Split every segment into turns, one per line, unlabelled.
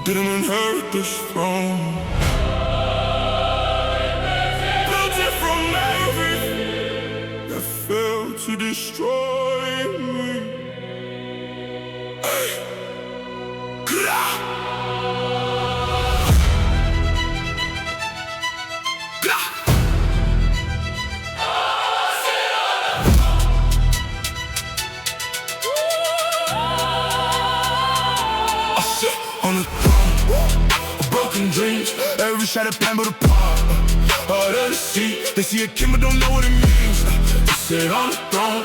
didn't inherit this throne. Built it from everything that failed to destroy me. Hey. On the throne of broken dreams, every shattered plan but apart. Harder to see, they see a king but don't know what it means. To sit on a throne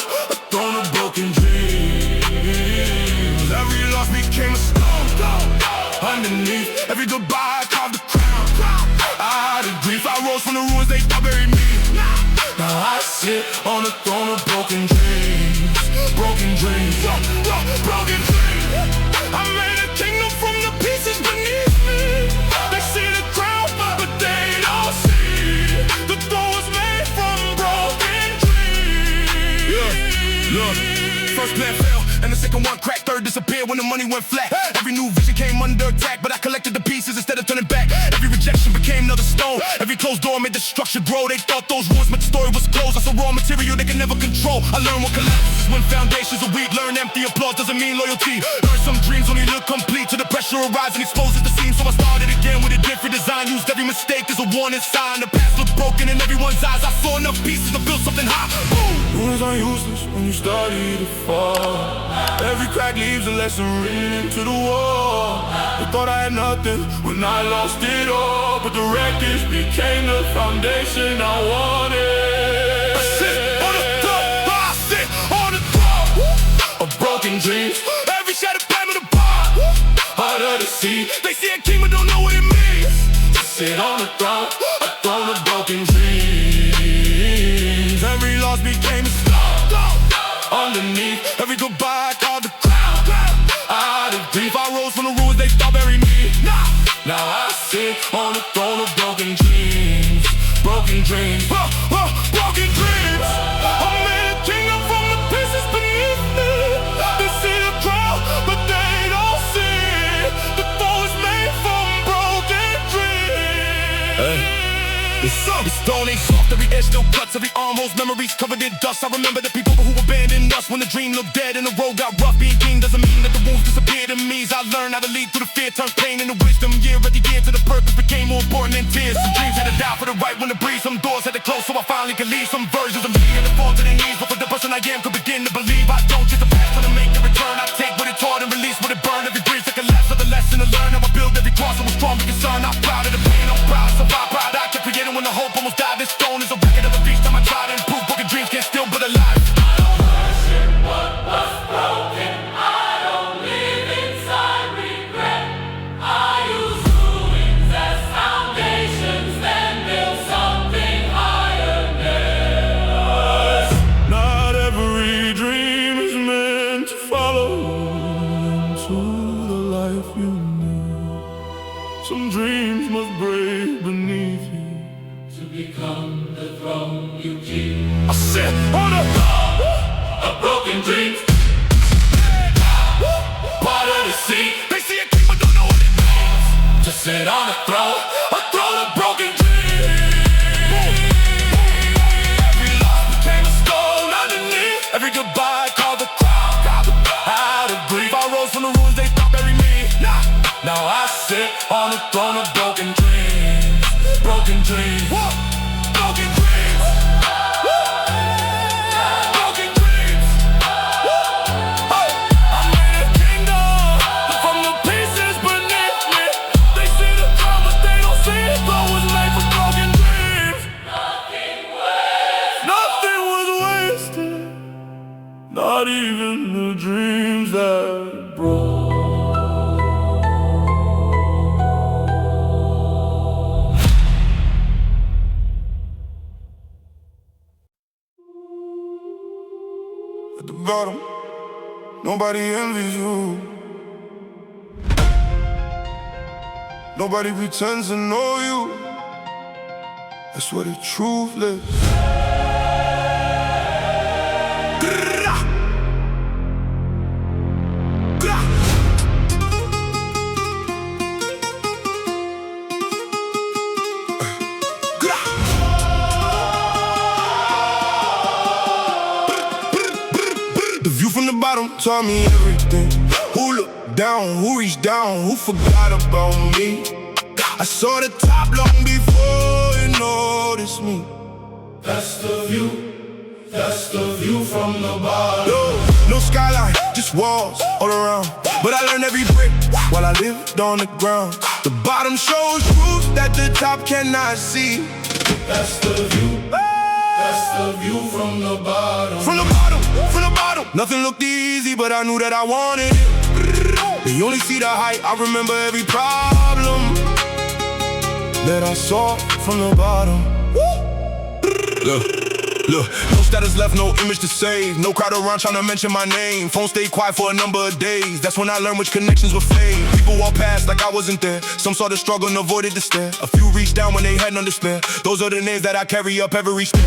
of broken dreams. Every loss became a stone. Underneath every goodbye I carved a crown. I had a grief, I rose from the ruins, they thought buried me. Now I sit on a throne of broken dreams. Broken dreams, broken dreams. I made a kingdom from the pieces beneath me. They see the crown, but they don't see the throne was made from broken dreams. Yeah, look, first plan failed, and the second one cracked. Third disappeared when the money went flat. Every new vision came under attack, but I collected the pieces instead of turning back. Every rejection became another stone. Every closed door made the structure grow. They thought those ruins meant the story was closed. I saw raw material they can never control. I learned what collapses when foundations are weak. Learn empty applause doesn't mean loyalty. Learn some dreams only look complete till the pressure arrives and exposes the seam. So I started again with a different design. Used every mistake as a warning sign. The past looked broken in everyone's eyes. I saw enough pieces to build something high. Boom! Ruins are useless when you study to fall. Every crack leaves a lesson written into the wall. I thought I had nothing when I lost it all, but the wreckage became the foundation I wanted. I sit on the throne, I sit on the throne of broken dreams. Every shattered plan with a bar, harder to see. They see a king but don't know what it means. To sit on a throne of broken dreams. Every loss became a stone. Underneath every goodbye I carved a crown. I had a grief, I rose from the ruins, they thought buried me. Now I sit on the throne of broken dreams. Broken dreams, broken dreams. I made a kingdom from the pieces beneath me. They see the crown, but they don't see the throne is made from broken dreams. This stone ain't soft, every edge still cuts, every arm holds memories covered in dust. I remember the people who abandoned us when the dream looked dead and the road got rough. Being king doesn't mean that the wounds disappeared in me. I learned how to lead through the fear, turn pain into wisdom. Year after year to the purpose became more important than tears. Some dreams had to die for the right when to breathe. Some doors had to close so I finally could leave. Some versions of me had to fall to their knees, but for the person I am could begin to believe. I don't just the past when I make the return. I take what it taught and release what it burned. Every breeze took a lapse of the lesson to learn. How I build every cross, I was strong and concerned. I'm proud of the pain, I'm proud of survive. Proud I kept creating when the hope almost died. This stone is a record of each time I try to improve. Broken dreams can't still but alive.
What was broken, I don't live inside regret. I use ruins as foundations, then build something higher next.
Not every dream is meant to follow into the life you need. Some dreams must break beneath you
To become the throne you keep.
I said on a
Of broken dreams,
part of the sea. They see a king but don't know what it means.
to sit on a throne
of broken dreams. Every loss became a stone underneath. Every goodbye I called the crown. I had a grief, I rose from the ruins, they thought buried me. Now I sit on the throne of broken dreams. Broken dreams. Broken dreams. Broken dreams. I made a kingdom from the pieces beneath me. They see the crown, but they don't see it. Though it was made for broken dreams. Nothing was wasted. Not even the dreams that broke. At the bottom, nobody envies you. Nobody pretends to know you. That's where the truth lives. bottom taught me everything. Who looked down, who reached down, who forgot about me. I saw the top long before it noticed me.
That's the view from the bottom.
No skyline, just walls all around. But I learned every brick while I lived on the ground. The bottom shows truth that the top cannot see.
That's the view from the bottom.
From the bottom, from the bottom. Nothing looked easy, but I knew that I wanted it. They only see the height, I remember every problem that I saw from the bottom. Look, no status left, no image to save. No crowd around trying to mention my name. Phone stayed quiet for a number of days. That's when I learned which connections were fake. People walked past like I wasn't there. Some saw the struggle and avoided the stare. A few reached down when they had none to spare. Those are the names that I carry up every stair.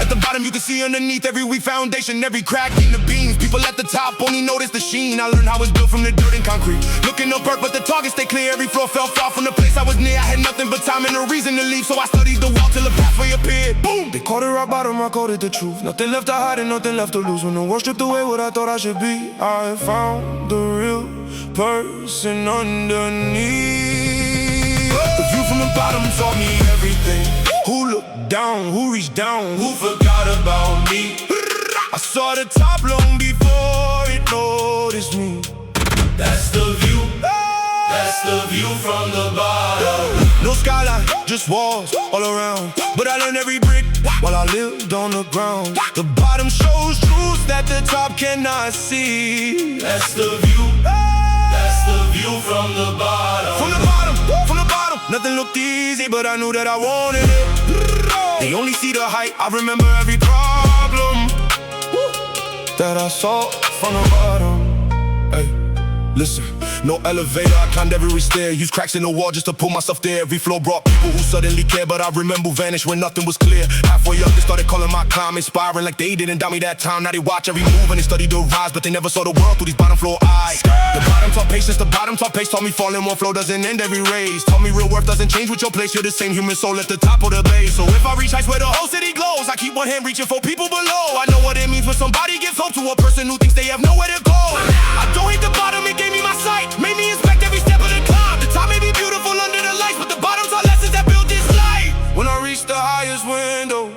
At the bottom you can see underneath every weak foundation, every crack in the beams. People at the top only notice the sheen. I learned how it's built from the dirt and concrete. Looking up earth but the target stay clear. Every floor fell far from the place I was near. I had nothing but time and a reason to leave, so I studied the wall till the pathway appeared. Boom! They called it rock bottom, I called it the truth. Nothing left to hide and nothing left to lose. When the world stripped away what I thought I should be, I found the real person underneath. The view from the bottom taught me everything. Who looked down, who reached down, who forgot about me. I saw the top long before it noticed me.
That's the view from the bottom.
No skyline, just walls all around. But I learned every brick while I lived on the ground. The bottom shows truth that the top cannot see.
That's the view from the bottom.
From the bottom, from the bottom. Nothing looked easy, but I knew that I wanted it. They only see the height, I remember every problem that I saw from the bottom. Hey, listen. No elevator, I climbed every stair. Used cracks in the wall just to pull myself there. Every floor brought people who suddenly cared, but I remember who vanished when nothing was clear. Halfway up, they started calling my climb inspiring, like they didn't doubt me that time. Now they watch every move and they study the rise, but they never saw the world through these bottom floor eyes. The bottom taught patience, the bottom taught pace. Taught me falling one flow doesn't end every race. Taught me real worth doesn't change with your place. You're the same human soul at the top of the base. So if I reach heights where the whole city glows, I keep one hand reaching for people below. I know what it means when somebody gives hope to a person who thinks they have nowhere to go. I don't hate the bottom, it gave me my sight, made me inspect every step of the climb. The top may be beautiful under the lights, but the bottom taught lessons that build this life. When I reach the highest window,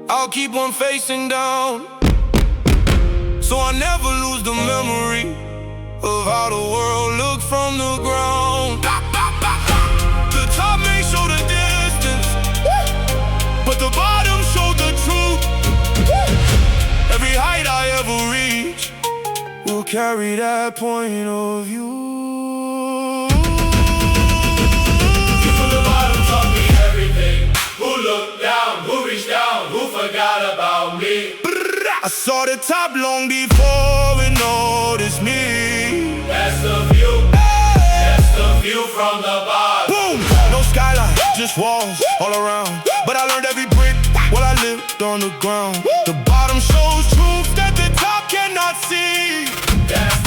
I'll keep on facing down, so I never lose the memory of how the world looked from the ground. The top may show the distance, but the bottom showed the truth. Every height I ever reach will carry that point of view.
View from the bottom taught me everything. Who looked down, who reached down, who forgot about me.
I saw the top long before it noticed me.
That's the view from the bottom.
Boom! No skyline, just walls all around. But I learned every brick while I lived on the ground. The bottom shows truth that the top cannot see.
That's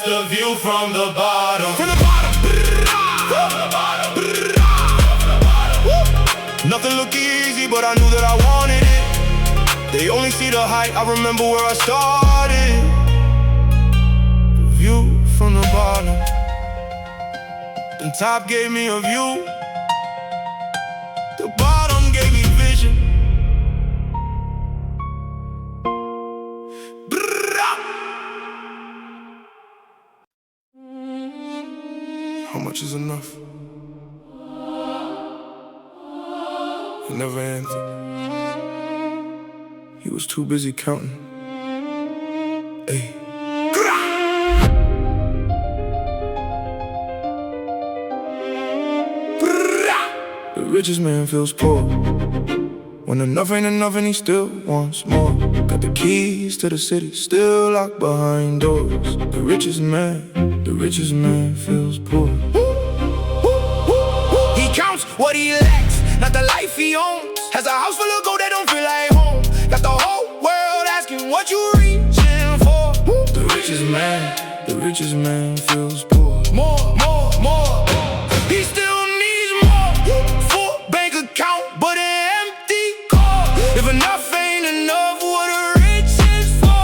the view from the bottom.
From the bottom,
From the bottom. From the bottom.
nothing looked easy, but I knew that I wanted it. They only see the height, I remember where I started. The view from the bottom. The top gave me a view. The bottom gave me vision. How much is enough? He never answered. He was too busy counting. Hey. The richest man feels poor. When enough ain't enough and he still wants more. Got the keys to the city, still locked behind doors. The richest man feels poor. He counts what he lacks, not the life he owns. Has a house full of gold that don't feel like home. Got the whole world asking what you reaching for. The richest man feels poor. More. He still needs more. Full bank account, but an empty car. If enough ain't enough, what a rich is for.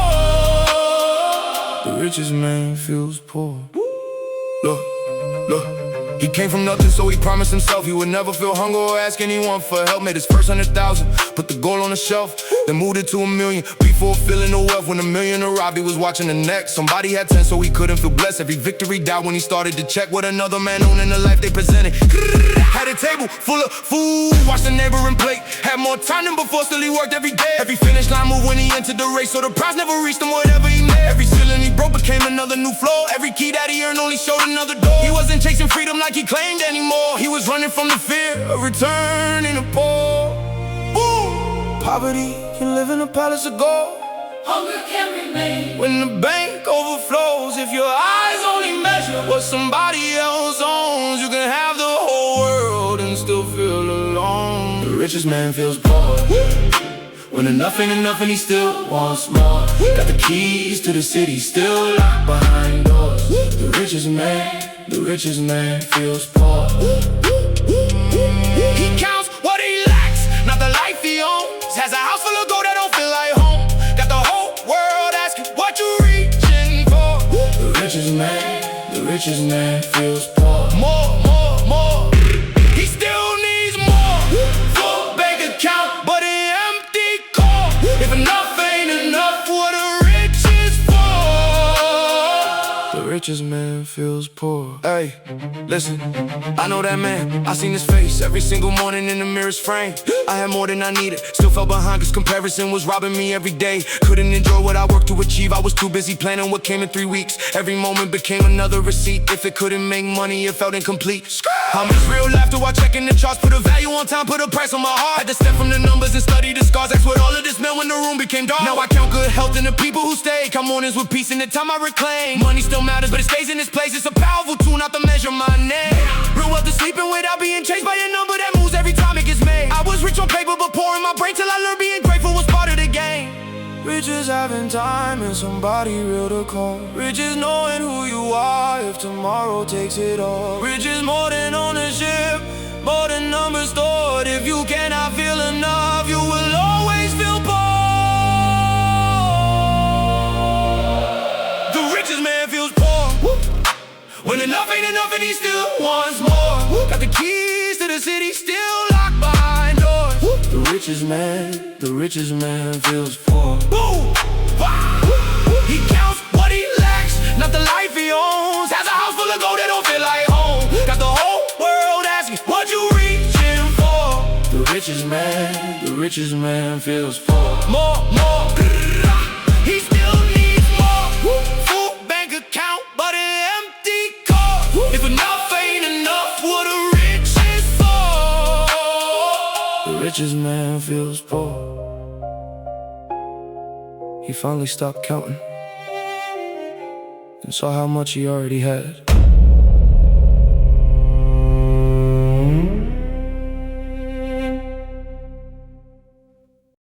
richest man feels poor. Look, look. He came from nothing, so he promised himself he would never feel hunger or ask anyone for help. Made his first 100,000, put the goal on the shelf, then moved it to $1 million. Before feeling the wealth, when $1 million arrived, he was watching the next. Somebody had 10, so he couldn't feel blessed. Every victory died when he started to check what another man owned in the life they presented. Had a table full of food, watched the neighboring plate. Had more time than before, still he worked every day. Every finish line moved when he entered the race, so the prize never reached him whatever he made. Every ceiling he broke became another new floor. Every key that he earned only showed another door. He wasn't chasing freedom like he claimed anymore. He was running from the fear of returning to poor. Ooh. Poverty can live in a palace of gold.
Hunger can remain
when the bank overflows. If your eyes only measure what somebody else owns, you can have the whole world and still feel alone. The richest man feels poor when enough ain't enough and he still wants more. Got the keys to the city, still locked behind doors. The richest man feels poor. He counts what he lacks, not the life he owns. Has a house full of gold that don't feel like home. Got the whole world asking what you reaching for. The richest man feels poor. More. He still needs more. Full bank account, but an empty core. If enough ain't enough, what a rich is for. The richest man feels poor. Hey, listen, I know that man. I seen his face every single morning in the mirror's frame. I had more than I needed, still fell behind cause comparison was robbing me every day. Couldn't enjoy what I worked to achieve, I was too busy planning what came in 3 weeks. Every moment became another receipt. If it couldn't make money, it felt incomplete. I miss real laughter while checking the charts. Put a value on time, put a price on my heart. Had to step from the numbers and study the scars. That's what all of this meant when the room became dark. Now I count good health in the people who stay. Count mornings with peace in the time I reclaim. Money still matters, but it stays in its place. It's a powerful tool not to measure my name. Real wealth is sleeping without being chased by a number that moves every time it gets made. I was rich on paper but poor in my brain till I learned being grateful was part of the game. Rich is having time and somebody real to call. Rich is knowing who you are if tomorrow takes it all. Rich is more than ownership, more than numbers stored. If you cannot feel enough, you will always feel poor. The richest man feels poor when enough ain't enough and he still wants more. Got the keys to the city, still locked behind doors. The richest man feels poor. He counts what he lacks, not the life he owns. Has a house full of gold that don't feel like home. Got the whole world asking what you reaching for. The richest man feels poor. More. He still needs more. Full bank account, but an empty car. If enough ain't enough, what a rich is for. The richest man feels poor. He finally stopped counting and saw how much he already had.